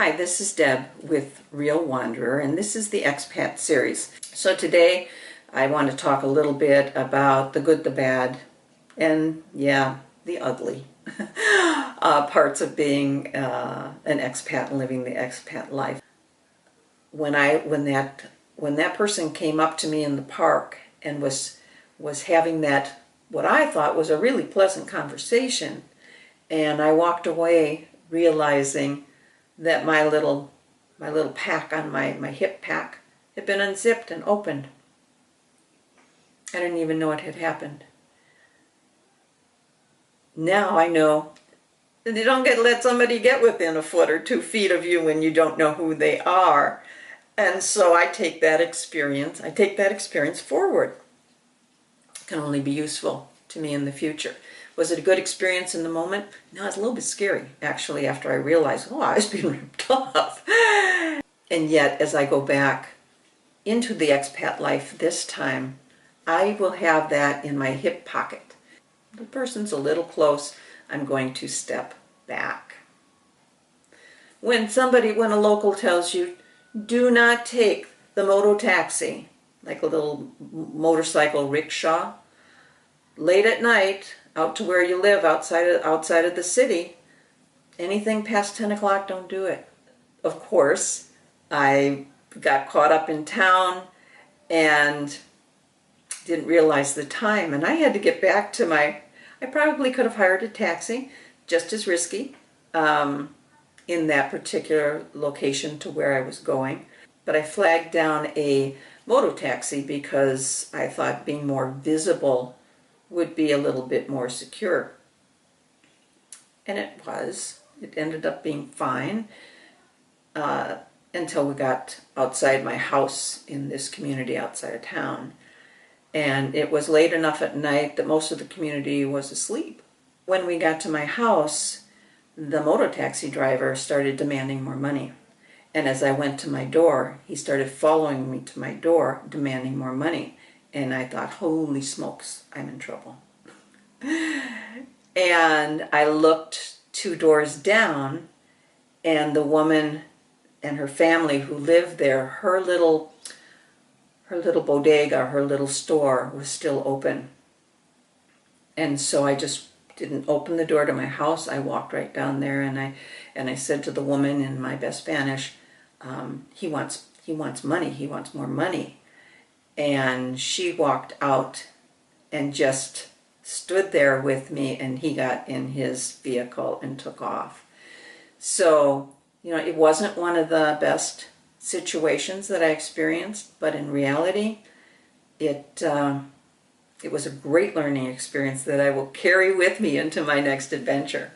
Hi, this is Deb with Real Wanderer, and this is the Expat series. So today I want to talk a little bit about the good, the bad, and yeah, the ugly parts of being an expat and living the expat life. When that person came up to me in the park and was having that, what I thought was a really pleasant conversation, and I walked away realizing that my little pack on my hip pack had been unzipped and opened. I didn't even know it had happened. Now I know that you don't let somebody get within a foot or 2 feet of you when you don't know who they are. And so I take that experience forward. It can only be useful to me in the future. Was it a good experience in the moment? No, it's a little bit scary, actually, after I realized, oh, I was being ripped off. And yet, as I go back into the expat life this time, I will have that in my hip pocket. The person's a little close, I'm going to step back. When a local tells you, do not take the moto taxi, like a little motorcycle rickshaw, late at night, out to where you live, outside of the city, anything past 10 o'clock, don't do it. Of course, I got caught up in town and didn't realize the time, and I had to get back to I probably could have hired a taxi, just as risky, in that particular location to where I was going. But I flagged down a moto taxi because I thought being more visible would be a little bit more secure. And it was. It ended up being fine until we got outside my house in this community outside of town. And it was late enough at night that most of the community was asleep. When we got to my house, the moto taxi driver started demanding more money. And as I went to my door, he started following me to my door, demanding more money. And I thought, holy smokes, I'm in trouble. And I looked 2 doors down, and the woman and her family who lived there, her little bodega, her little store was still open. And so I just didn't open the door to my house. I walked right down there, and I said to the woman in my best Spanish, he wants money, he wants more money. And she walked out and just stood there with me, and he got in his vehicle and took off. So, it wasn't one of the best situations that I experienced, but in reality, it was a great learning experience that I will carry with me into my next adventure.